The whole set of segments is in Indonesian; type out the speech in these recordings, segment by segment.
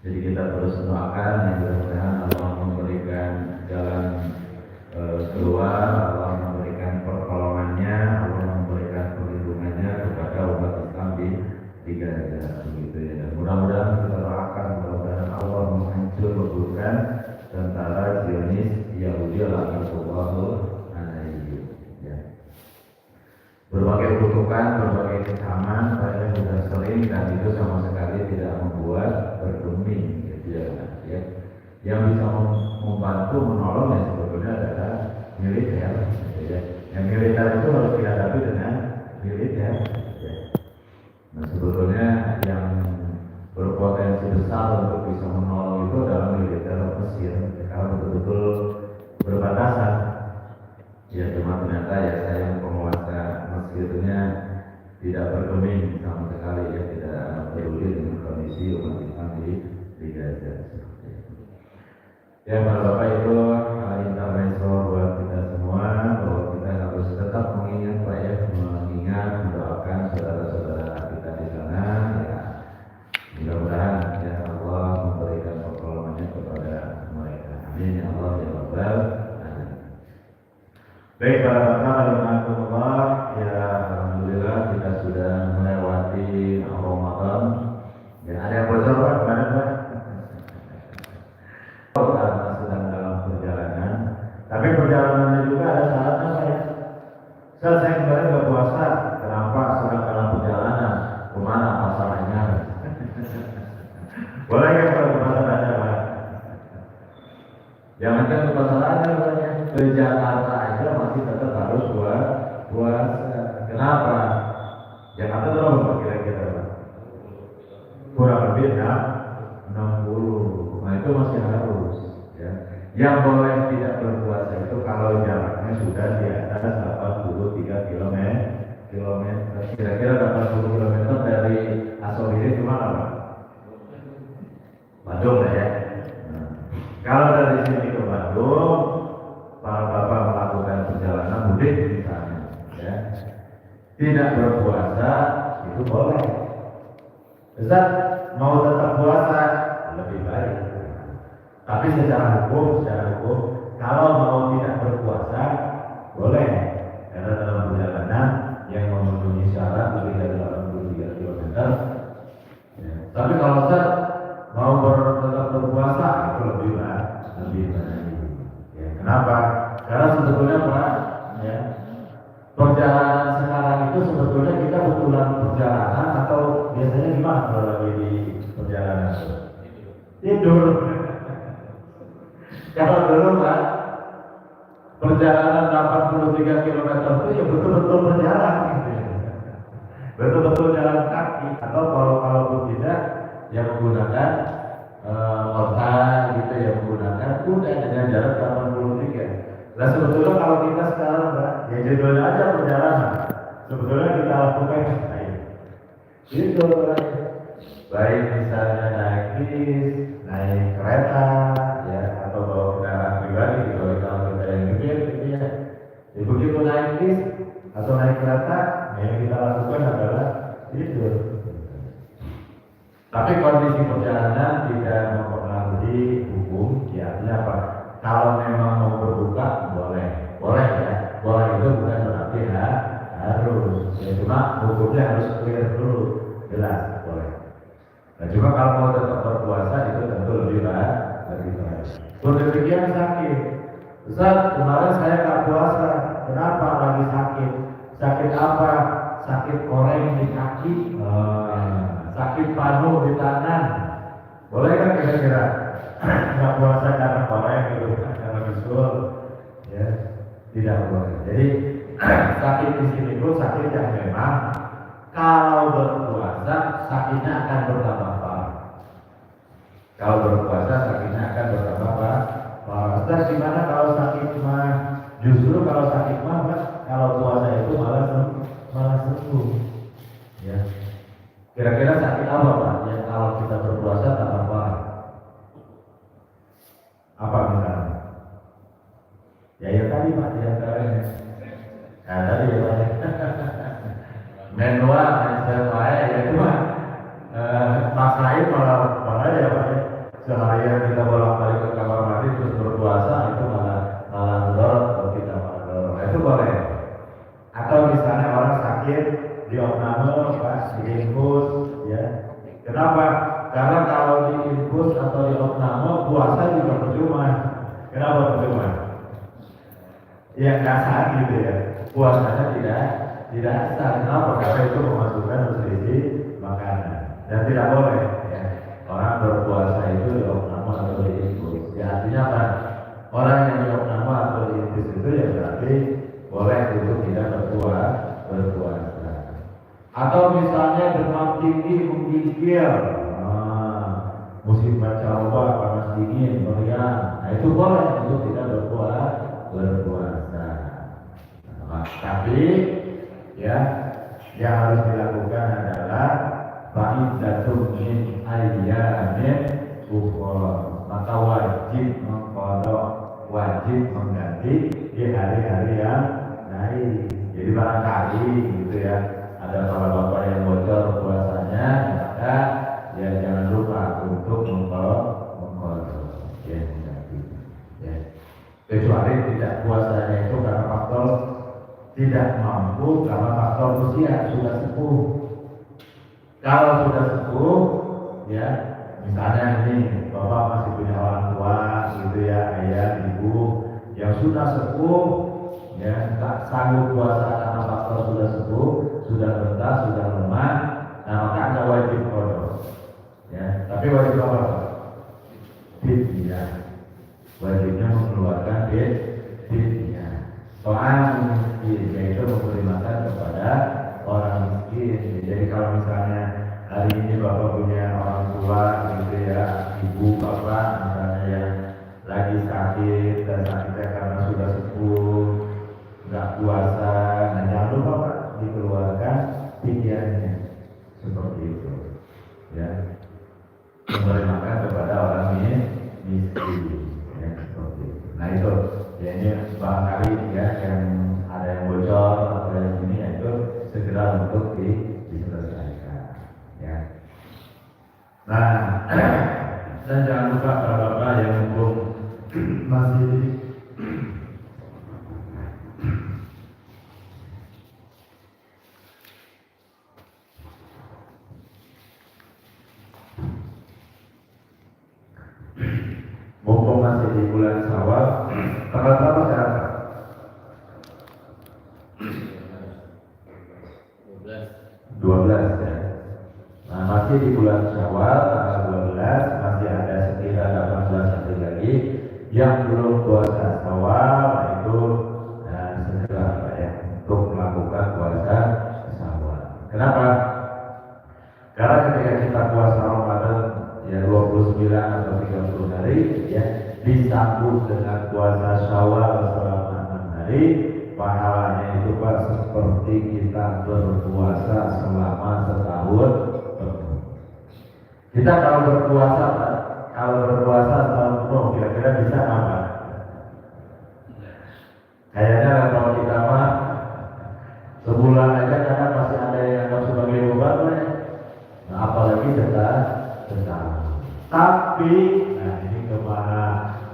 Jadi kita terus doakan yang mudah-mudahan Allah memberikan jalan keluar, Allah memberikan pertolongannya, Allah memberikan perlindungannya kepada umat Islam di Gaza, begitu ya. Dan mudah-mudahan kita doakan, mudah-mudahan Allah menghancurkan tentara Zionis Yahudi laknatullahu alaihi. Ya. Berbagai kutukan, berbagai kecaman, saya sudah sering dan itu sama sekali tidak membuat bergeming, gitu ya. Yang bisa membantu menolong yang sebetulnya adalah militer, gitu ya. Yang militer itu harus dihadapi dengan militer. Ya. Nah sebetulnya yang berpotensi besar untuk bisa menolong itu adalah militer Mesir, karena betul-betul berbatasan. Ya cuma ternyata ya saya penguasa Mesirnya tidak bergeming sama sekali, ya tidak peduli dengan kondisi umat Islam di Gaza. Ya Bapak itu intermezzo buat kita semua bahwa kita harus tetap mengingat Pak ya, mengingat mendoakan saudara-saudara kita di sana ya. Mudah-mudahan ya Allah memberikan pertolongannya kepada mereka. Amin ya Allah ya Rabbal alamin. Baik para bapak, ya alhamdulillah kita sudah melewati Ramadan. Ya ada yang bocor Pak kemana Pak? Karena sedang dalam perjalanan, tapi perjalanannya juga ada syaratnya Pak ya. Saya kemarin nggak puasa, kenapa sedang dalam perjalanan? Kemana pasalnya? Boleh ya Pak puasa aja Pak? Jangan kan ke pasalnya Pak ya. Ke Jakarta aja masih tetap harus puasa. Kenapa? Jakarta berapa kira-kira Pak? Kurang lebih 60. Nah itu masih harus ya. Yang boleh tidak berpuasa itu kalau jaraknya sudah di atas 83 km. Kira-kira 80 km dari Asobiri cuma apa? Bandung ya. Nah, kalau dari sini ke Bandung, para bapak melakukan perjalanan mudik misalnya, ya, tidak berpuasa itu boleh. Ustaz, mau tetap puasa lebih baik. Tapi secara hukum, kalau mau tidak berpuasa boleh, karena dalam perjalanan yang memenuhi syarat lebih dari 83 km. Ya. Tapi kalau Ustaz mau tetap berpuasa itu lebih baik. Ya, kenapa? Karena sebetulnya Pak, ya, perjalanan sekarang itu sebetulnya kita betulan perjalanan atau biasanya gimana kalau lagi di perjalanan? Tidur. Kalau dulu Pak, perjalanan 83 km itu ya betul-betul berjalan gitu ya. Betul-betul jalan kaki atau kalau tidak ya menggunakan kota gitu ya, menggunakan kuda dengan jarak 83. Nah sebetulnya kalau kita sekarang Pak, ya judulnya aja perjalanan. Sebetulnya kita lakukan itu baik misalnya naik bis, naik kereta, ya atau bawa kendaraan pribadi gitu. Kalau kita yang mikir gitu ya. Jadi begitu naik bis atau naik kereta, yang kita lakukan adalah tidur. Tapi kondisi perjalanan tidak mempengaruhi hukum, ya artinya apa? Kalau memang mau berbuka boleh ya. Boleh itu bukan berarti harus. Ya cuma hukumnya harus clear dulu, jelas boleh. Nah cuma kalau mau tetap berpuasa itu tentu lebih baik. Demikian sakit. Ustaz, kemarin saya nggak puasa. Kenapa lagi sakit? Sakit apa? Sakit koreng di kaki. Sakit paru di tangan. Boleh kan kira-kira? Nggak puasa karena koreng gitu, karena bisul. Ya, tidak boleh. Jadi sakit di sini itu sakit yang memang kalau berpuasa sakitnya akan bertambah parah. Kalau berpuasa sakitnya akan bertambah parah. Ustaz gimana kalau sakit mah? Justru kalau sakit mah kalau puasa itu malah sembuh. Ya. Kira-kira sakit apa Pak? Yang kalau kita berpuasa tambah parah? Apa misalnya? Ya tadi Pak, di antaranya. Nah tadi ya Pak. Menua, ya itu Pak. Mas lain malah ya Pak. seharian kita bolak-balik ke kamar mandi terus berpuasa, itu malah mudarat kalau kita malah itu boleh. Atau misalnya orang sakit di opname pas diinfus, ya. Kenapa? Karena kalau diinfus atau di opname puasa juga percuma. Kenapa percuma? Ya kasar gitu ya. Puasanya tidak sah. Kenapa? Karena itu memasukkan nutrisi makanan dan tidak boleh. Ya. Orang berpuasa itu di opname atau diinfus. Ya artinya apa? Orang yang di opname atau diinfus itu ya berarti boleh untuk tidak berpuasa. Atau misalnya demam tinggi menggigil, musim pancaroba, panas dingin, meriang, nah itu boleh untuk tidak berpuasa. Nah, tapi ya yang harus dilakukan adalah fa'iddatun min ayyamin ukhra, maka wajib mengqadha, wajib mengganti di hari-hari yang lain. Jadi barangkali gitu ya, ada para bapak yang bocor puasanya, maka ya jangan lupa untuk mengqadha ya, ya. Kecuali tidak puasanya itu karena faktor tidak mampu, karena faktor usia sudah sepuh. Kalau sudah sepuh, ya misalnya ini bapak masih punya orang tua gitu ya, ayah, ibu yang sudah sepuh, ya tak sanggup puasa karena faktor sudah sepuh, sudah renta, sudah lemah, nah maka anda wajib qadha. Ya, tapi wajib apa? Fidyah. Wajibnya mengeluarkan fidyah. Soal miskin, yaitu memberi makan kepada orang miskin. Jadi kalau misalnya hari ini bapak punya orang tua gitu ya, ibu bapak misalnya yang lagi sakit dan sakitnya karena sudah sepuh, nggak puasa, nah jangan lupa Pak dikeluarkan fidyahnya seperti itu, ya, memberi makan kepada orang miskin, ya seperti itu. Nah itu, ya ini barangkali ya yang ada yang bocor atau yang ini, ya itu segera untuk diselesaikan, ya. Nah, dan jangan lupa bapak-bapak yang belum masih mumpung masih di bulan Syawal, tanggal berapa sekarang? 12 ya. Nah masih di bulan Syawal tanggal 12, masih ada sekitar 18 hari lagi yang belum puasa Syawal, itu segera ya untuk melakukan puasa Syawal. Kenapa? Karena ketika kita puasa Ramadan ya 29 atau 30 hari ya disambung dengan puasa Syawal selama 6 hari, pahalanya itu Pak seperti kita berpuasa selama setahun penuh. Kita kalau berpuasa Pak, kalau berpuasa setahun penuh kira-kira bisa apa? Kayaknya kalau kita mah sebulan aja kadang masih ada yang anggap sebagai beban ya. Nah, apalagi setahun. Tapi, nah ini kemana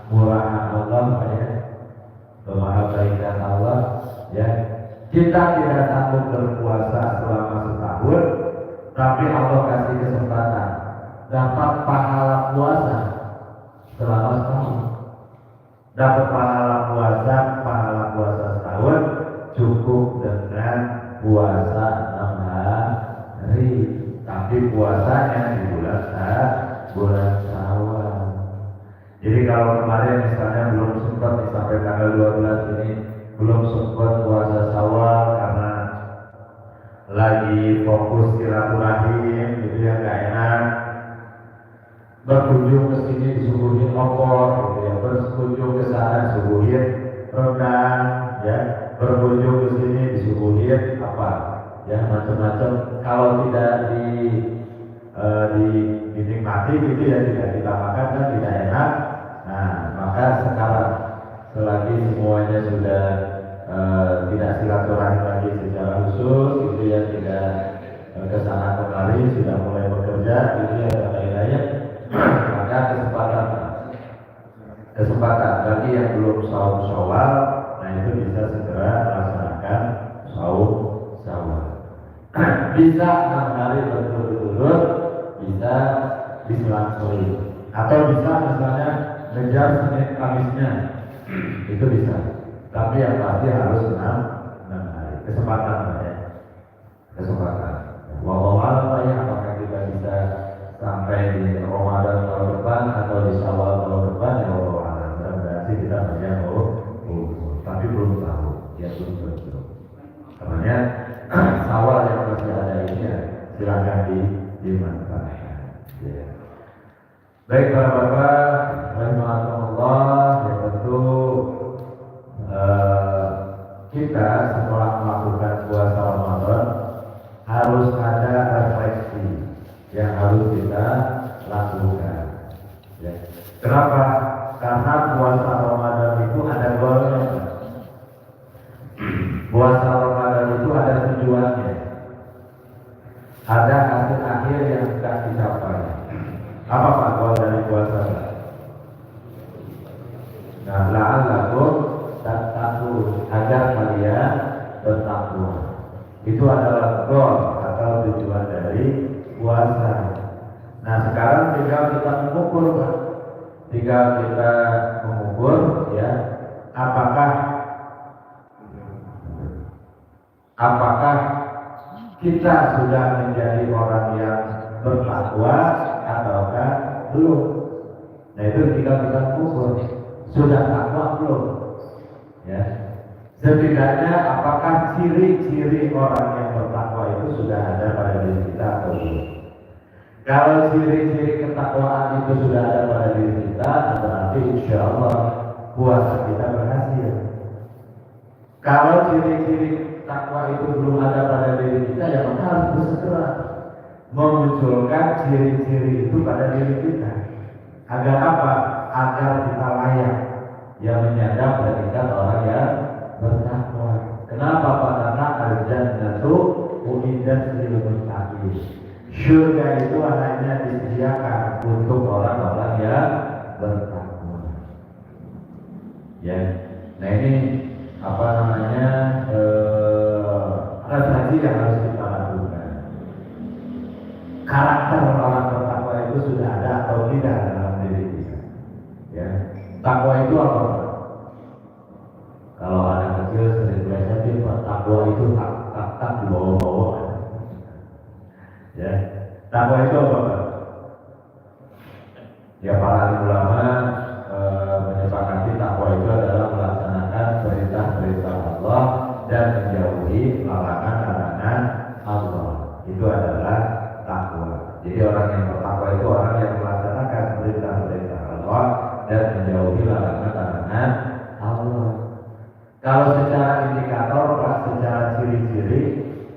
murahan Allah ya, kemana baikan Allah ya. Kita tidak sanggup berpuasa selama setahun, tapi Allah kasih kesempatan dapat pahala puasa selama setahun. Dapat pahala puasa setahun cukup dengan puasa 6 hari. Tapi puasanya di bulan Syawal. Jadi kalau kemarin misalnya belum sempat sampai tanggal 12 ini belum sempat puasa Syawal karena lagi fokus silaturahim gitu ya, nggak enak. Berkunjung ke sini disuguhin opor gitu ya, berkunjung ke sana disuguhin rendang ya, berkunjung ke sini disuguhin apa ya, macam-macam. Kalau tidak dinikmati gitu ya, tidak kita makan kan tidak enak. Nah maka sekarang selagi semuanya sudah tidak silaturahim lagi secara khusus gitu ya, tidak kesana kemari, sudah mulai bekerja gitu ya, dan lain-lain, maka kesempatan kesempatan bagi yang belum saum Syawal, nah itu bisa segera melaksanakan saum Syawal. Bisa 6 hari berturut-turut, bisa diselang-seling, atau bisa misalnya ngejar Senin Kamisnya, itu bisa. Tapi yang pasti harus 6 hari. Kesempatan ya, kesempatan. Wallahu a'lam ya, apakah kita bisa sampai di Ramadan tahun depan atau di Syawal tahun depan, ya wallahu a'lam. Berarti kita hanya tapi belum tahu, ya belum tentu. Karena Syawal yang masih ada ini ya, silakan dimanfaatkan. Ya. Baik para bapak, rahimahullah, ya tentu kita setelah melakukan puasa Ramadan harus ada refleksi yang harus kita lakukan. Ya. Kenapa? Karena puasa Ramadan itu ada goalnya. Puasa Ramadan itu ada tujuannya. Ada hasil akhir yang tidak dicapai. Apa Pak goal dari puasa? Nah, la'allakum tattaqun, agar kalian bertakwa. Itu adalah goal atau tujuan dari puasa. Nah, sekarang tinggal kita mengukur, Pak. Tinggal kita mengukur, ya, apakah kita sudah menjadi orang yang bertakwa ataukah belum. Nah, itu tinggal kita mengukur, sudah takwa belum, ya. Setidaknya apakah ciri-ciri orang yang bertakwa itu sudah ada pada diri kita atau belum. Kalau ciri-ciri ketakwaan itu sudah ada pada diri kita, berarti insya Allah puasa kita berhasil. Kalau ciri-ciri takwa itu belum ada pada diri kita, ya maka harus bersegera memunculkan ciri-ciri itu pada diri kita. Agar apa? Agar kita layak yang menyadap predikat orang yang bertakwa. Kenapa Pak? Karena al-jannatu uiddat lil muttaqin. Surga itu hanya disediakan untuk orang-orang yang bertakwa. Ya. Nah, ini apa namanya? Refleksi yang harus kita lakukan. Karakter orang bertakwa itu sudah ada atau tidak dalam diri kita. Ya. Takwa itu apa? Kalau anak kecil sering belajar itu takwa itu tak dibawa-bawa. Ya, takwa itu apa? Ya, para ulama menyepakati takwa itu adalah melaksanakan perintah-perintah Allah dan menjauhi larangan-larangan Allah. Itu adalah takwa. Jadi orang yang bertakwa itu orang yang melaksanakan perintah-perintah Allah dan menjauhi larangan-larangan Allah. Kalau secara indikator, secara ciri-ciri,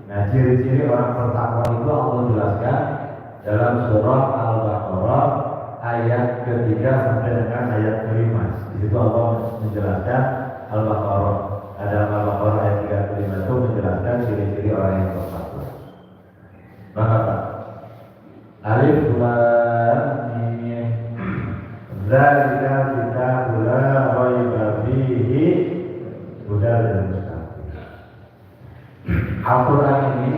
nah ciri-ciri orang bertakwa itu Allah jelaskan dalam surah Al-Baqarah ayat ketiga sampai dengan ayat kelima. Di situ Allah menjelaskan Al-Baqarah. Dalam Al-Baqarah ayat 35 itu menjelaskan ciri-ciri orang yang bertakwa. Maka Pak, Alif Lam Mim, Zalika kitabul la raiba fihi hudal lil muttaqin. Al-Quran ini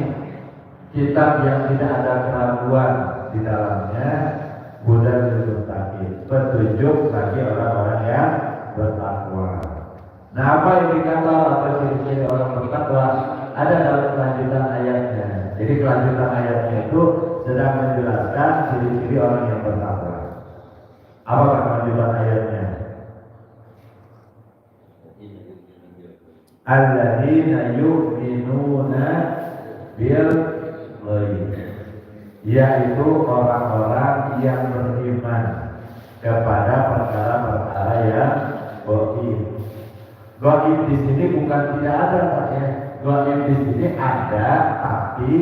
kitab yang tidak ada keraguan di dalamnya, hudal lil muttaqin, petunjuk bagi orang-orang yang bertakwa. Nah, apa indikator atau ciri-ciri orang bertakwa? Ada dalam kelanjutan ayatnya. Jadi kelanjutan ayatnya itu sedang menjelaskan ciri-ciri orang yang bertakwa. Apa kelanjutan ayatnya? Alladzina yu'minuna bil ghaib, yaitu orang-orang yang beriman kepada perkara-perkara yang gaib. Gaib di sini bukan tidak ada, Pak, ya. Gaib di sini ada, tapi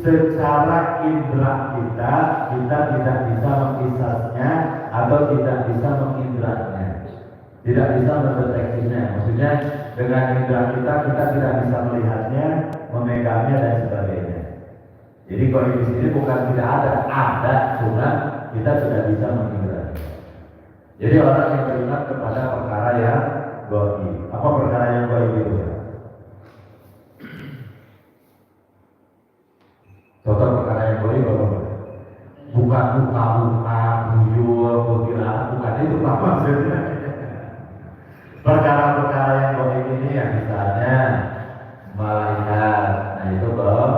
secara indera kita tidak bisa mengisahnya atau tidak bisa mengindranya, tidak bisa mendeteksinya. Maksudnya dengan indera kita tidak bisa melihatnya, memegangnya dan sebagainya. Jadi gaib di sini bukan tidak ada, cuma kita tidak bisa mengindranya. Jadi orang yang beriman kepada perkara yang gaib. Apa perkara yang gaib itu? Contoh perkara yang gaib apa? Bukan luka-luka, buyur, perkiraan, bukan itu apa maksudnya? Perkara-perkara yang gaib ini yang misalnya malaikat, nah itu gaib.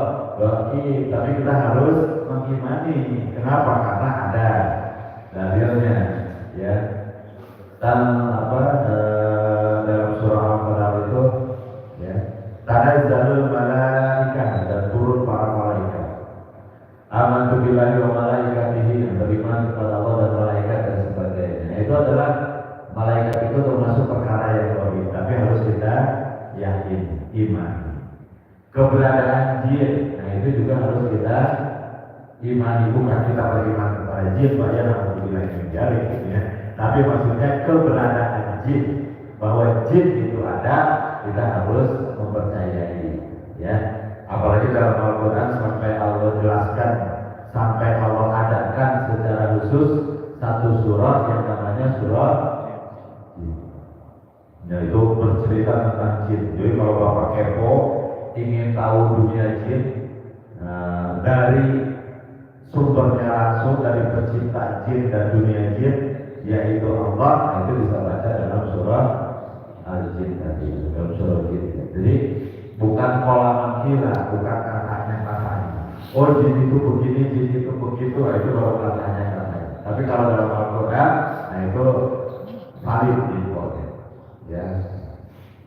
Tapi kita harus mengimani. Kenapa? Karena ada dalilnya, ya. Dan dalam surah Al-Qadar itu, ya, tanazzalul malaikah, dan turun para malaikat. Amantu billahi wa malaikatihi, beriman kepada Allah dan malaikat dan sebagainya. Itu adalah malaikat itu termasuk perkara yang gaib, tapi harus kita yakin, iman. Keberadaan jin, nah itu juga harus kita imani, bukan kita beriman kepada jin, bahaya alhamdulillah yang menjadi, gitu ya. Tapi maksudnya keberadaan jin, bahwa jin itu ada, kita harus mempercayai, ya. Apalagi dalam Al-Quran sampai Allah jelaskan, sampai Allah adakan secara khusus satu surah yang namanya surah jin. Ya, itu bercerita tentang jin. Jadi kalau Bapak kepo ingin tahu dunia jin, dari sumbernya langsung dari pencipta jin dan dunia jin, yaitu Allah, itu bisa baca dalam surah Al-Jin tadi, dalam surah Jin. Jadi bukan pola mengira, bukan katanya. Oh jin itu begini, jin itu begitu, itu baru katanya. Tapi kalau dalam Al-Quran, nah itu valid infonya, ya.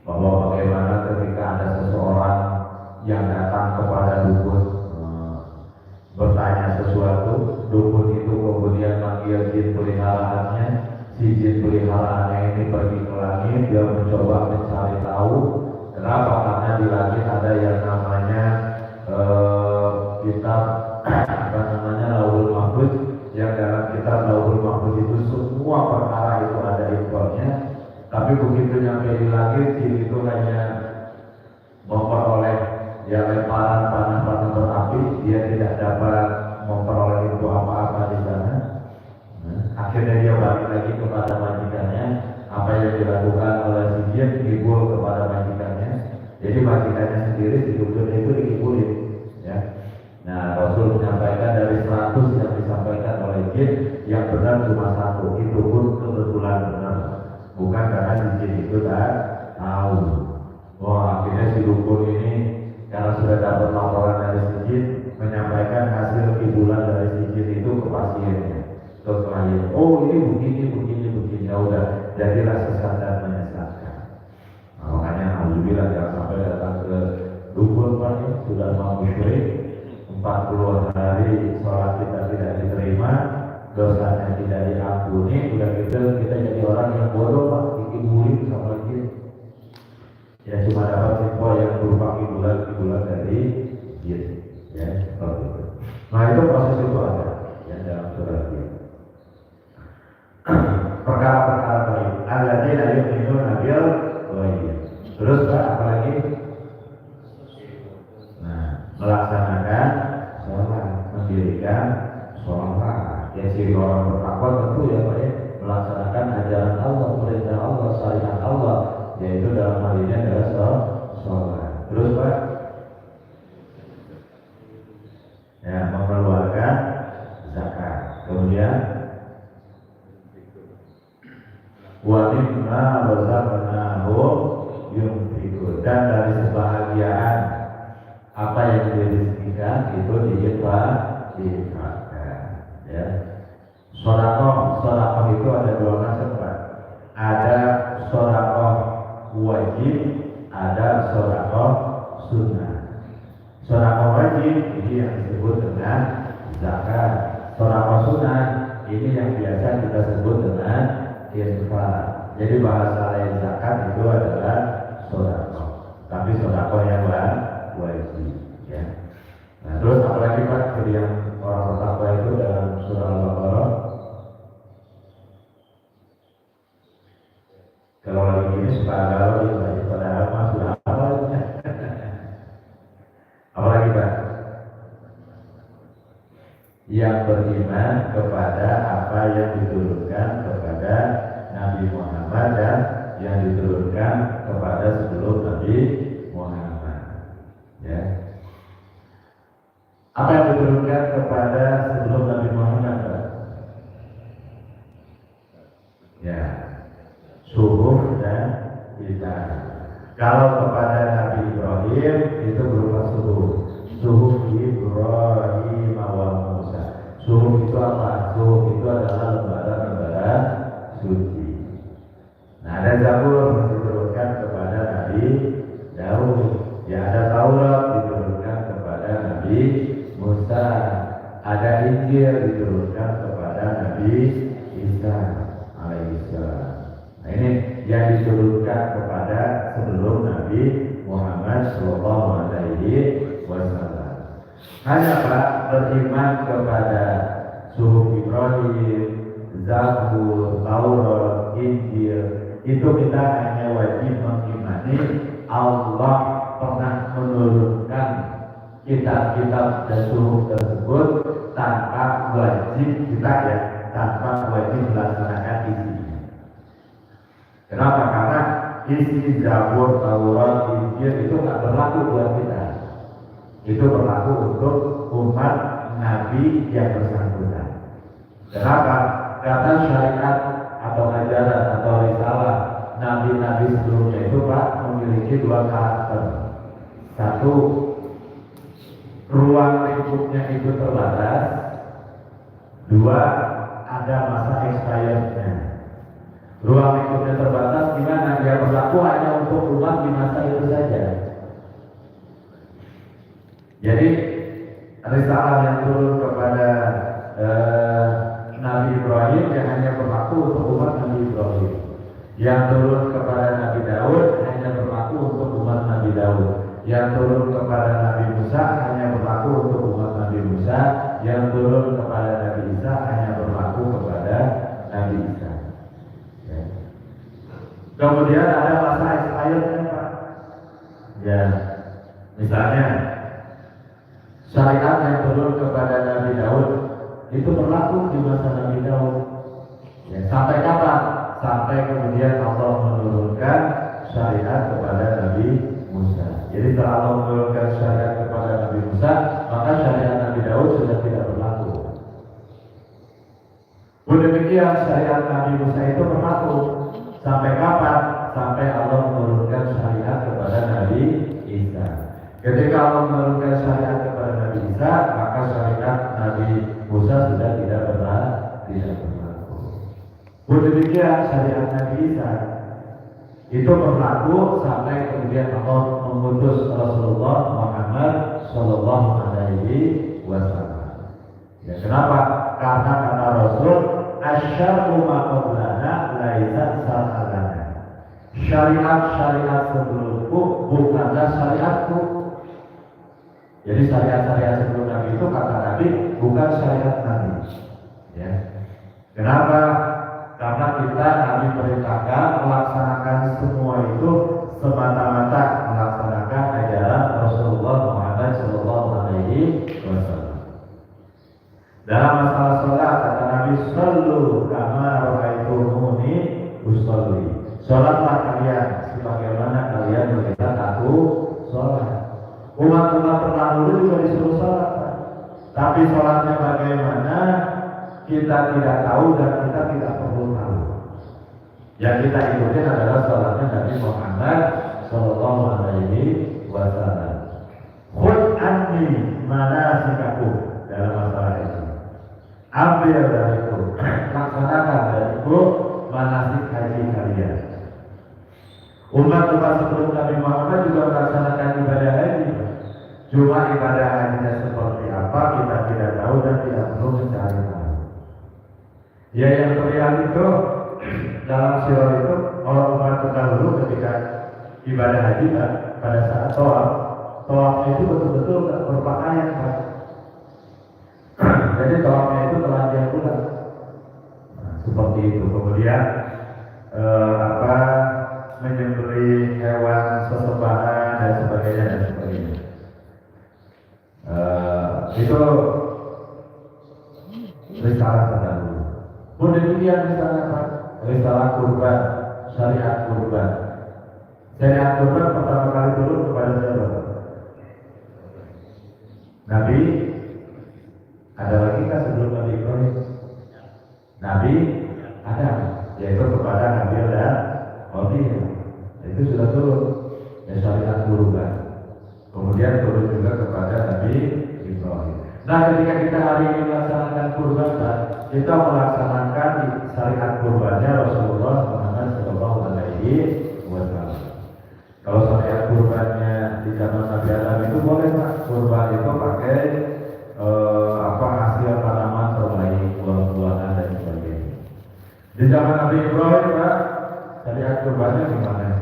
Bahwa bagaimana ketika ada seseorang yang datang kepada dukun, bertanya sesuatu, dukun itu kemudian manggil jin peliharaannya, si jin peliharaannya ini pergi ke langit, dia mencoba mencari tahu. Kenapa? Karena di langit ada yang namanya kitab Lauhul Mahfuz, yang dalam kitab Lauhul Mahfuz itu semua perkara itu ada infonya. Tapi begitu nyampe di langit, jin itu hanya memperoleh ya lemparan panah berapi, dia tidak dapat memperoleh info apa-apa di sana. Akhirnya dia balik lagi kepada majikannya. Apa yang dilakukan oleh si jin dikibul kepada majikannya. Jadi majikannya sendiri si dukun itu dikibulin, ya. Nah, Rasul menyampaikan dari 100 yang disampaikan oleh jin, yang benar cuma 1. Itu pun kebetulan benar, bukan karena si jin itu tak tahu. Wah, akhirnya si dukun ini karena sudah dapat laporan dari si jin, menyampaikan hasil kibulan dari si jin itu ke pasiennya, ke klien. Oh ini begini, ya udah, jadilah sesat dan menyesatkan. Nah, makanya alhamdulillah jangan sampai datang ke dukun Pak, sudah mau musyrik, 40 hari sholat kita tidak diterima, dosanya tidak diampuni, udah gitu kita jadi orang yang bodoh Pak, dikibulin sama jin. Ya cuma dapat info yang berupa kibulan dari jin, ya seperti itu. Nah itu proses itu ada, ya dalam surah jin. Perkara-perkara baik. Alladzina yu'minuna bil ghaib. Terus Pak, apa lagi? Nah, melaksanakan sholat, mendirikan sholat. Ya ciri orang bertakwa tentu ya Pak ya, melaksanakan ajaran Allah, perintah Allah, syariat Allah, yaitu dalam hal ini adalah sholat. Terus Pak, ya mengeluarkan zakat. Kemudian wa mimma razaqnahum yunfiqun, dan dari sebahagian apa yang dirizkikan itu diinfakkan, ya. Sedekah itu ada 2 macam Pak. Ada sedekah wajib, ada sedekah sunnah. Sedekah wajib ini yang disebut dengan zakat. Sedekah sunnah ini yang biasa kita sebut dengan infak. Jadi bahasa lain zakat itu adalah sedekah, tapi sedekah yang wajib, ya. Nah, terus apalagi Pak yang orang bertakwa itu dalam surah Al-Baqarah? Kalau lagi ini suka galau ya, padahal mah sudah awalnya. Apalagi Pak? Yang beriman kepada apa yang diturunkan kepada Nabi Muhammad dan yang diturunkan kepada sebelum Nabi Muhammad. Ya. Apa yang diturunkan kepada sebelum Nabi Muhammad? Ya, suhuf dan kitab. Kalau kepada Nabi Ibrahim itu berupa suhuf Ibrahim wa Musa. Suhuf itu apa? Suhuf itu adalah lembaran-lembaran suci. Nah, ada Zabur diturunkan kepada Nabi Daud. Ya, ada Taurat diturunkan kepada Nabi Musa. Ada Injil diturunkan kepada Nabi Isa alaihissalam. Nah, ini yang diturunkan kepada sebelum Nabi Muhammad Shallallahu Alaihi Wasallam. Hanya Pak beriman kepada suhuf Ibrahim, Zabur, Taurat, Injil, itu kita hanya wajib mengimani Allah pernah menurunkan kitab-kitab dan suhuf tersebut tanpa wajib kita tanpa wajib melaksanakan isinya. Kenapa? Karena isi Zabur, Taurat, Injil itu nggak berlaku buat kita. Itu berlaku untuk umat Nabi yang bersangkutan. Kenapa? Karena syariat atau ajaran atau risalah Nabi-Nabi sebelumnya itu Pak memiliki dua karakter. Satu, ruang lingkupnya itu terbatas. Dua, ada masa expirednya. Ruang lingkupnya terbatas gimana? Dia berlaku hanya untuk umat di masa itu saja. Jadi risalah yang turun kepada Nabi Ibrahim yang hanya berlaku untuk umat Nabi Ibrahim. Yang turun kepada Nabi Daud hanya berlaku untuk umat Nabi Daud. Yang turun kepada Nabi Musa hanya berlaku untuk umat Nabi Musa. Yang turun kepada Nabi Isa hanya berlaku kepada Nabi Isa. Ya. Kemudian ada masa expirednya Pak. Ya, misalnya syariat yang turun kepada Nabi Daud itu berlaku di masa Nabi Daud. Ya, sampai kapan? Sampai kemudian Allah menurunkan syariat kepada Nabi Musa. Jadi setelah Allah menurunkan syariat kepada Nabi Musa, maka syariat Nabi Daud sudah tidak berlaku. Demikian syariat Nabi Musa itu berlaku. Sampai kapan? Sampai Allah menurunkan syariat kepada Nabi Isa. Ketika Allah menurunkan syariat kepada Nabi Isa, maka syariat Nabi Musa sudah tidak berlaku. Demikian syariat Nabi Isa itu berlaku sampai kemudian Allah mengutus Rasulullah Muhammad Shallallahu Alaihi Wasallam. Ya, kenapa? Karena kata Rasul, asyar'u ma qablana laisa syar'ana. Syariat-syariat sebelumku bukanlah syariatku. Jadi syariat-syariat sebelum Nabi itu kata Nabi bukan syariat Nabi. Ya. Kenapa? Karena kita Nabi perintahkan melaksanakan semua itu semata-mata melaksanakan ajaran Rasulullah Muhammad Shallallahu Alaihi Wasallam. Dalam masalah sholat kata Nabi, "Shallu kama ra'aitumuni usolli." Sholatlah kalian sebagaimana kalian melihat aku sholat. Umat-umat terdahulu juga disuruh sholat, tapi sholatnya bagaimana kita tidak tahu dan kita tidak perlu tahu. Yang kita ikutin adalah sholatnya Nabi Muhammad Shallallahu Alaihi Wasallam. Khudh anni manasikakum dalam masalah ini. Ambil dariku, laksanakan dariku manasik haji kalian. Umat-umat sebelum Nabi Muhammad juga melaksanakan ibadah haji. Cuma ibadah hajinya seperti apa kita tidak tahu dan tidak perlu mencari tahu. Ya, yang terlihat itu dalam sirah itu orang-orang terdahulu ketika ibadah haji pada saat tawafnya itu betul-betul berpakaian Pak. Jadi tawafnya itu telanjang bulat. Nah, seperti itu. Kemudian menyembelih hewan sesembahan dan sebagainya. Itu risalah terdahulu. Pun demikian misalnya Pak, risalah kurban, syariat kurban. Syariat kurban pertama kali turun kepada siapa? Nabi. Ada lagi kan sebelum Nabi Ibrahim? Nabi Adam, yaitu kepada Nabi dan Qabil. Itu sudah turun ya, syariat kurban. Kemudian turun juga kepada Nabi Ibrahim. Nah, ketika kita hari ini melaksanakan kurban, kita melaksanakan syariat kurbannya Rasulullah Muhammad SAW. Kalau syariat kurbannya di zaman Nabi Adam itu boleh Pak, kurban itu pakai hasil tanaman terbaik, buah-buahan dan sebagainya. Di zaman Nabi Ibrahim Pak, syariat kurbannya gimana?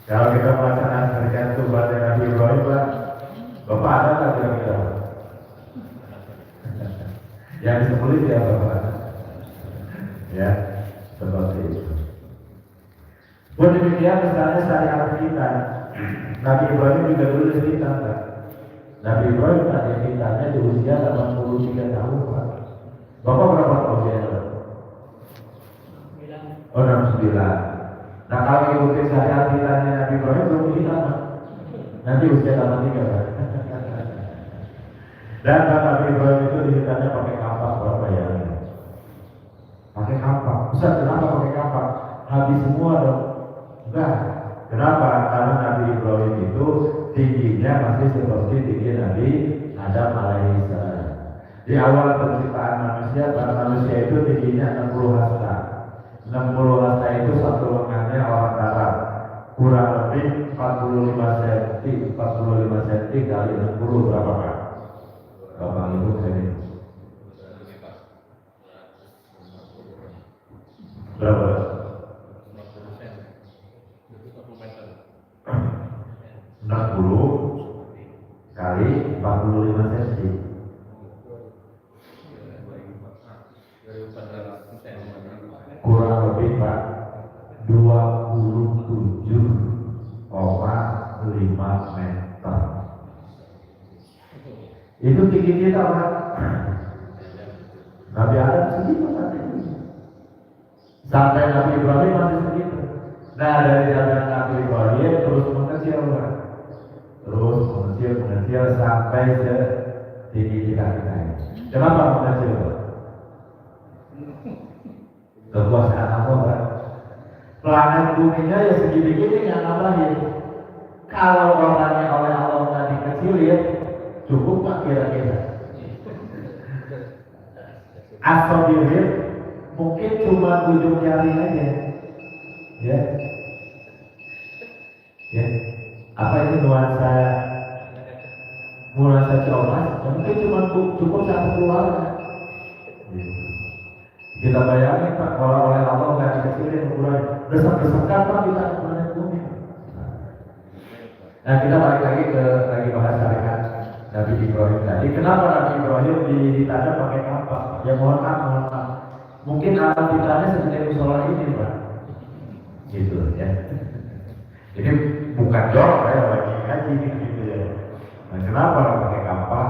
Kalau kita melaksanakan syariat kurbannya Nabi Ibrahim Pak, Bapak ada nggak kira-kira? Yang disembelih siapa Bapak? Ya, seperti itu. Pun demikian misalnya syariat kita, Nabi Ibrahim juga dulu cerita Pak. Nabi Ibrahim tadi ceritanya di usia 83 tahun Pak. Bapak berapa tahun usia? Oh 69. Nah kalau ikuti syariat kitanya Nabi Ibrahim belum kita Pak. Nanti usia 83 Pak. Dan Nabi Ibrahim itu ceritanya pakai kapak berapa ya? Pakai kapak. Ustaz kenapa pakai kapak? Habis semua dong. Enggak. Kenapa? Karena Nabi Ibrahim itu tingginya masih seperti tinggi Nabi Adam alaihissalam. Di awal penciptaan manusia itu tingginya 60 hasta. 60 hasta itu satu lengannya orang Arab. Kurang lebih 45 cm. 45 cm kali 60 berapa Pak? Bapak Ibu ini. Berapa? 60 kali 45 cm. Kurang lebih Pak 27,5 meter. Itu tinggi kita Pak. Nabi Adam segitu Pak. Sampai Nabi Ibrahim masih segitu. Nah dari zaman Nabi Ibrahim terus mengecil Pak. Terus mengecil sampai setinggi kita ini. Kenapa mengecil Pak? Kekuasaan Allah Pak. Planet buminya ya segini-gini yang nambahin. Kalau orangnya oleh Allah nggak dikecilin, cukup Pak kira-kira. Astagfirullah, mungkin cuma ujung jari aja. Ya. Ya. Apa itu nuansa comas? Mungkin cuma cukup satu keluarga. Kita bayangin Pak, kalau oleh Allah nggak dikecilin ukuran besar-besar Pak kita ukuran bumi. Nah kita balik lagi bahas syariat Nabi Ibrahim tadi. Kenapa Nabi Ibrahim ditanda pakai kapak? Ya mohon maaf. Mungkin alam kitanya seperti musola ini Pak. Gitu ya. Ini bukan jorok ya bagi haji gitu ya. Nah kenapa pakai kapak?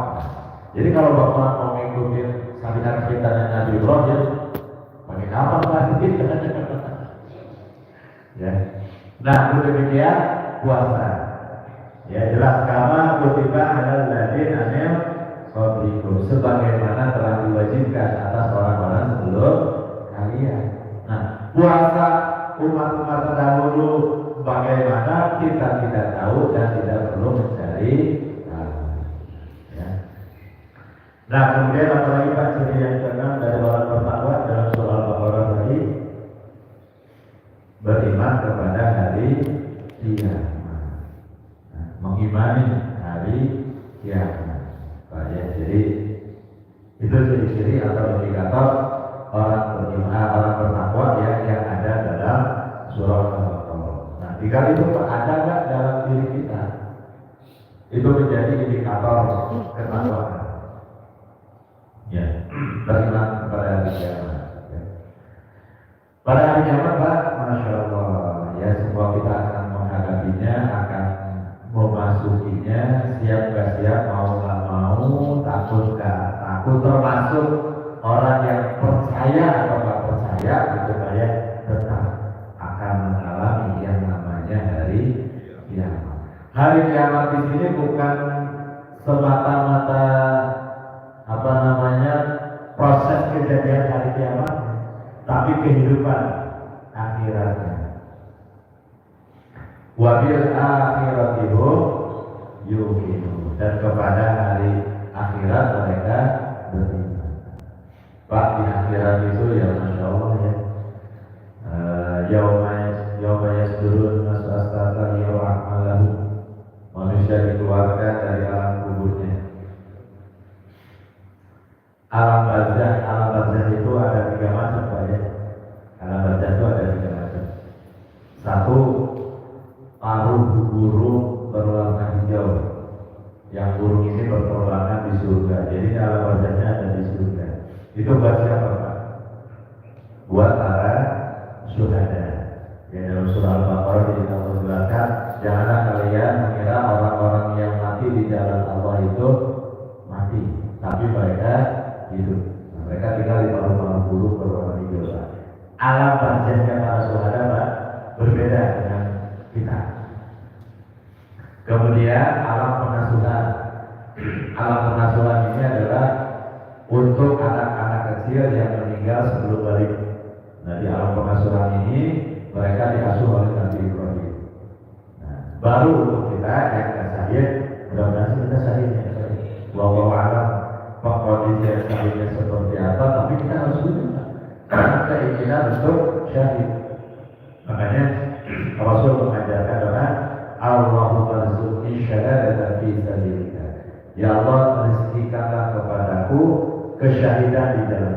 Jadi kalau Bapak mau ngikutin syariat kitanya Nabi Ibrahim, pakai kapak lagi. Ya. Nah demikian puasa. Ya jelas kama kutiba alal ladzina min qablikum, sebagaimana telah diwajibkan atas orang-orang sebelum kalian. Nah, puasa umat-umat terdahulu bagaimana kita tidak tahu dan tidak perlu mencari tahu. Ya. Nah, kemudian apalagi Pak ciri yang keenam dari orang bertakwa dalam surah Al-Baqarah tadi, beriman kepada hari kiamat. Mengimani hari kiamat. Ya, jadi itu ciri-ciri atau indikator orang beriman, orang bertakwa yang ada dalam surah Al-Baqarah. Nah, jika itu ada nggak dalam diri kita, itu menjadi indikator ketakwaan. Ya, beriman kepada hari kiamat. Ya. Pada hari kiamat, Pak, masya Allah, ya semua kita akan menghadapinya, akan memasukinya, siap gak siap, mau gak mau, takut gak takut, termasuk orang yang percaya Hari kiamat di sini bukan semata-mata proses kejadian hari kiamat, tapi kehidupan akhiratnya. Wabil akhiratihum yuqinun, dan kepada hari akhirat mereka beriman. Pak, di akhirat itu ya Masya Allah ya, yauma yasdurun nasu astata yawa'amalahu, manusia dikeluarkan dari alam kuburnya. Alam barzah itu ada 3 macam Pak ya. Alam barzah itu ada 3 macam. Satu, paruh burung berwarna hijau, yang burung ini berterbangan di surga. Jadi alam barzahnya ada di surga. Itu buat siapa Pak? Buat para syuhada. Ya, dalam surah Al-Baqarah dijelaskan, janganlah kalian mengira orang-orang yang mati di jalan Allah itu mati, tapi mereka hidup. Nah, mereka tinggal di paruh-paruh burung berwarna hijau. Alam barzahnya para syuhada Pak berbeda dengan kita. Kemudian alam pengasuhan. Alam pengasuhan ini adalah untuk anak-anak kecil yang meninggal sebelum balik. Nah, di alam pengasuhan ini mereka diasuh oleh Nabi Ibrahim. Nah, baru untuk kita yang syahid, mudah-mudahan kita syahidnya. Wallahu a'lam kondisi syahidnya seperti apa, tapi kita harus punya keinginan untuk syahid. Makanya Rasul mengajarkan doa, Allahumma rzuqni syahadatan fi sabilillah. Ya Allah, rezekikanlah kepadaku kesyahidan di jalan.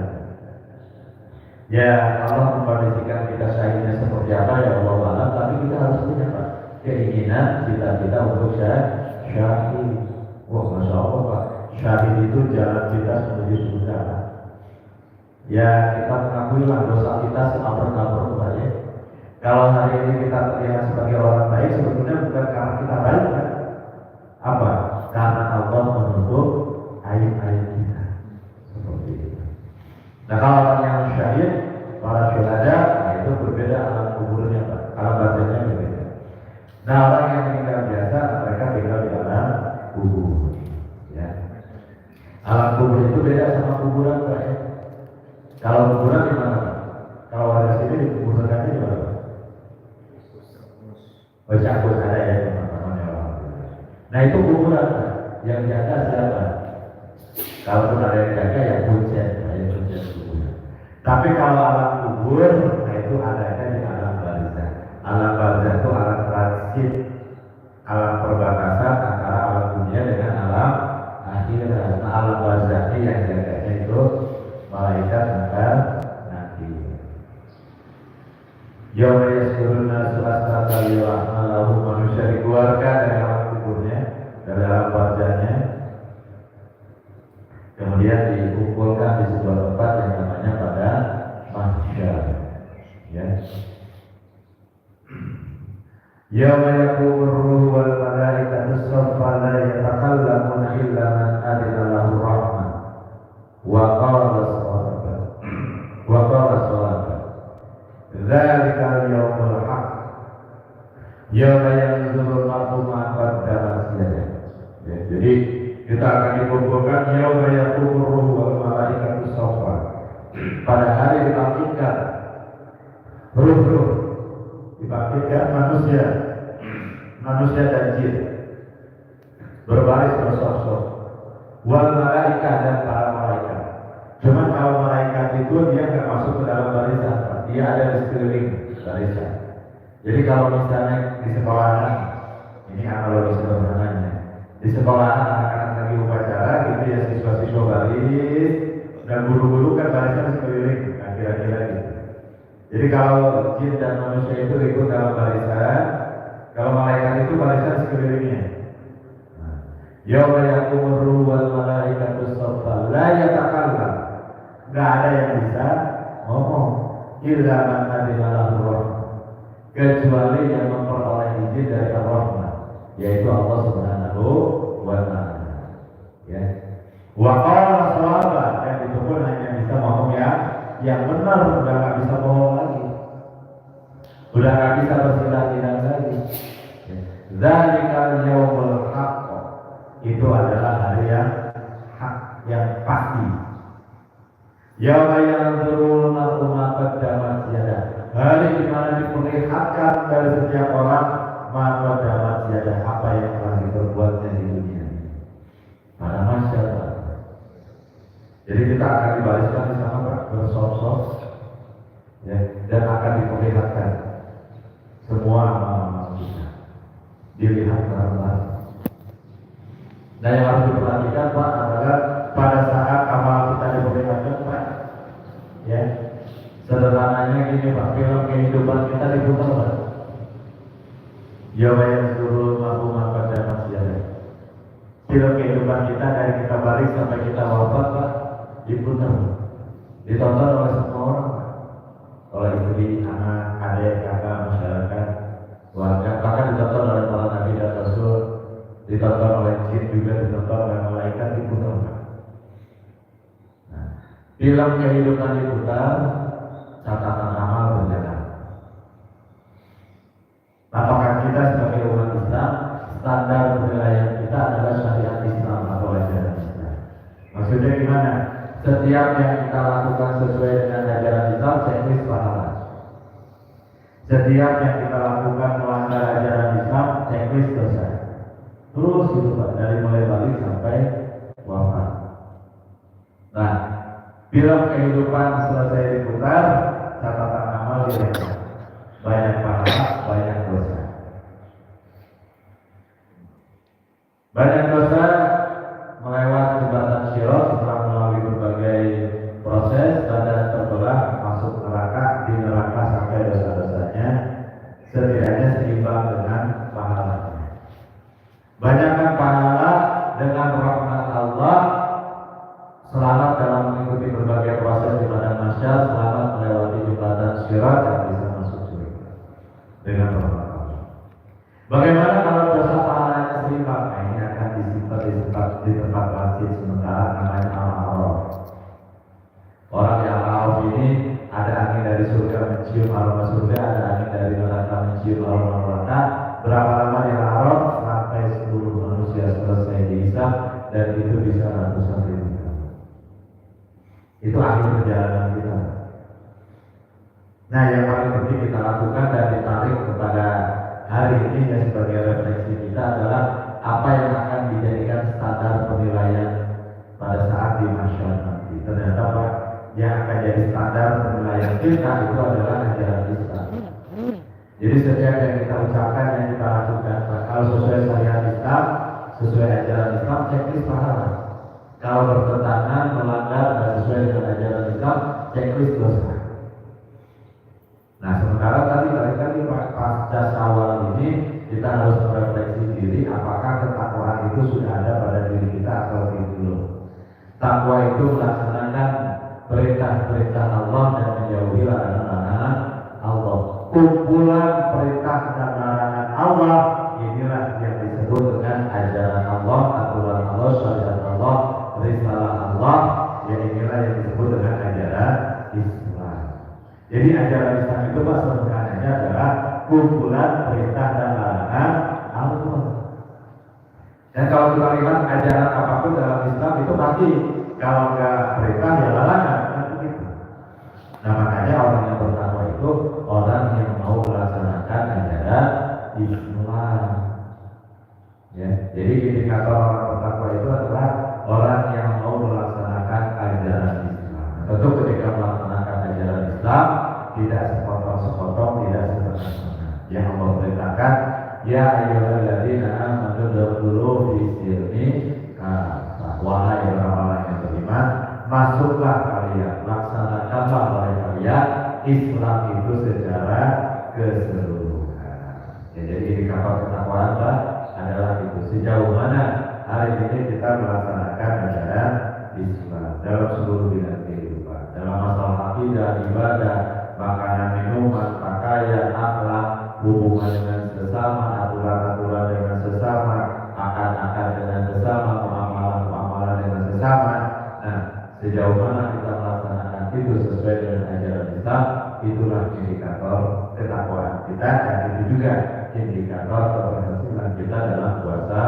Ya Allah mengkondisikan kita syahidnya seperti apa ya Allah alam, tapi kita harus punya Pak keinginan cita-cita untuk syahid. Wah, Masya Allah Pak, syahid itu jalan kita menuju surga. Ya kita mengakuilah dosa kita seabrek-abrek Pak ya. Kalau hari ini kita terlihat sebagai orang baik, sebetulnya bukan karena kita baik kan? Apa? Karena Allah menutup aib-aib kita. Seperti itu. Nah, kalau orang yang syahid, para syuhada, nah itu berbeda alam kuburnya Pak. Alam barzahnya berbeda. Nah, orang yang meninggal biasa, mereka tinggal di alam kubur. Ya. Alam kubur itu beda sama kuburan Pak ya. Kalau kuburan di mana Pak? Kalau ada sini di kuburan di mana Pak? Campur ada ya teman-teman ya. Nah itu kuburan yang jaga siapa? Kalau ada yang jaga ya punca kuburan. Tapi kalau alam kubur, nah itu adanya di alam barzah. Alam barzah itu alam transit, alam perbatasan antara alam dunia dengan alam akhirat. Nah, alam barzah ini yang jaganya itu malaikat nanti. Yauma yasdurun nasu astata yawa'amalahu, manusia dikeluarkan dari alam kuburnya, dari alam barzahnya, kemudian dikumpulkan di sebuah tempat yang namanya pada mahsyar. Ya. Yauma yaqumur ruhu wal malaikatu saffan la yatakallamuna illa man adina lahu rahman wa qala shawaba. Dzalikal yaumul haq. Yauma yanzurul mar'u ma qaddamat yadayhi. Jadi kita akan dikumpulkan yauma yaqumur ruhu wal malaikatu saffan. Pada hari dibangkitkan ruh-ruh, dibangkitkan manusia dan jin berbaris bersosok, wal malaikat dan para malaikat. Cuman kalau malaikat itu dia nggak masuk ke dalam barisan, dia ada di sekeliling barisan. Jadi kalau misalnya di sekolahan, ini analogi sederhananya, di sekolahan anak-anak lagi upacara gitu ya, siswa-siswa baris dan guru-guru kan barisan sekeliling, nah kira-kira gitu. Jadi kalau jin dan manusia itu ikut dalam barisan, kalau malaikat itu barisan sekelilingnya. Yauma yaqumur ruhu wal malaikatu saffan la yatakallam. Enggak ada yang bisa ngomong illa man adina lahu rahman, kecuali yang memperoleh izin dari Ar-Rahman, yaitu Allah Subhanahu wa ta'ala. Ya. Wa qala shawaba, dan itu pun hanya bisa ngomong yang benar, udah nggak bisa bohong lagi, udah nggak bisa bersilah-silah lagi. Zalikal yaumul haqq, itu adalah hari yang hak, yang pasti. Yauma yanzurul mar'u ma qaddamat yadah, hari di mana diperlihatkan dari setiap orang ma qaddamat yadah, apa yang telah diperbuatnya di dunia pada masyarakat. Jadi kita akan dibalaskan di sana bersosok, ya, dan akan diperlihatkan semua amal kita, dilihat bareng-bareng. Nah, yang harus diperhatikan Pak adalah pada saat amal kita diperlihatkan Pak, ya, sederhananya gini Pak, film kehidupan kita diputar Pak. Yauma yanzurul mar'u ma qaddamat yadah. Film kehidupan kita dari kita balik sampai kita wafat Pak, diputar, ditonton oleh semua orang, oleh istri, anak, adik, kakak, masyarakat, warga, bahkan ditonton oleh para nabi dan rasul, ditonton oleh jin juga, ditonton oleh malaikat, diputar. Nah, film kehidupan diputar, catatan amal berjalan. Apakah kita sebagai umat Islam, standar penilaian kita adalah syariat Islam atau ajaran Islam? Maksudnya gimana? Setiap yang kita lakukan sesuai dengan ajaran Islam, checklist pahala. Setiap yang kita lakukan melanggar ajaran Islam, checklist dosa. Terus itu Pak, dari mulai balik sampai wafat. Nah, film kehidupan selesai diputar, catatan amal dilihat. Banyak pahala, banyak dosa. Banyak dosa melewati jembatan Sirat setelah melalui berbagai proses, badan terbelah, masuk neraka, di neraka sampai dosa-dosanya setidaknya seimbang dengan pahalanya. Banyakkan pahala dengan rahmat Allah, selamat dalam mengikuti berbagai proses di padang mahsyar, selamat melewati jembatan Sirat yang bisa masuk surga dengan rahmat Allah. Bagaimana kalau dosa pahalanya seimbang? Nah, ini akan disimpan di tempat transit sementara namanya Al-Araf. Orang yang Al-Araf ini ada angin dari surga mencium aroma surga, ada angin dari neraka mencium aroma neraka. Berapa lama di Al-Araf? Sampai seluruh manusia selesai dihisab, dan itu bisa ratusan ribu tahun. Itu akhir perjalanan kita. Nah, yang paling penting kita lakukan dan ditarik kepada hari ini ya sebagai refleksi kita adalah apa yang akan dijadikan standar penilaian pada saat di masyarakat nanti. Ternyata Pak, yang akan jadi standar penilaian kita itu adalah ajaran Islam. Jadi setiap yang kita ucapkan, yang kita lakukan, kalau sesuai syariat Islam, sesuai ajaran Islam, checklist pahala. Kalau bertentangan, melanggar, dan sesuai dengan ajaran Islam, checklist dosa. Nah, sementara tadi pasca Syawal ini kita harus merefleksi diri, apakah ketakwaan itu sudah ada pada diri kita atau belum. Takwa itu melaksanakan perintah-perintah Allah dan menjauhi larangan-larangan Allah. Kumpulan perintah dan larangan Allah, inilah yang disebut dengan ajaran Allah, aturan Allah, syariat Allah, risalah Allah. Ya, inilah yang disebut dengan ajaran Islam. Jadi ajaran Islam itu Pak sebenarnya adalah kumpulan perintah dan larangan Allah. Dan kalau kita lihat ajaran apapun dalam Islam itu pasti kalau nggak perintah ya larangan, kan begitu. Nah, makanya orang yang bertakwa itu orang yang mau melaksanakan ajaran Islam. Ya, jadi indikator orang bertakwa itu adalah orang yang mau melaksanakan ajaran Islam. Tentu ketika melaksanakan ajaran Islam tidak sepotong-sepotong, tidak setengah-setengah. Yang Allah perintahkan, ya ayyuhalladzina amanu dkhulu fis-silmi kafah. Wahai orang-orang yang beriman, masuklah kalian, laksanakanlah oleh kalian Islam itu secara keseluruhan. Ya, jadi indikator ketakwaan adalah itu. Sejauh mana hari ini kita melaksanakan ajaran Islam dalam seluruh bidang kehidupan, dalam masalah akidah, ibadah, makanan, minuman, pakaian, akhlak, hubungan dengan sesama, aturan-aturan dengan sesama, akad-akad dengan sesama, muamalah-muamalah dengan sesama. Nah, sejauh mana kita melaksanakan itu sesuai dengan ajaran Islam, itulah indikator ketakwaan kita, dan itu juga indikator keberhasilan kita dalam puasa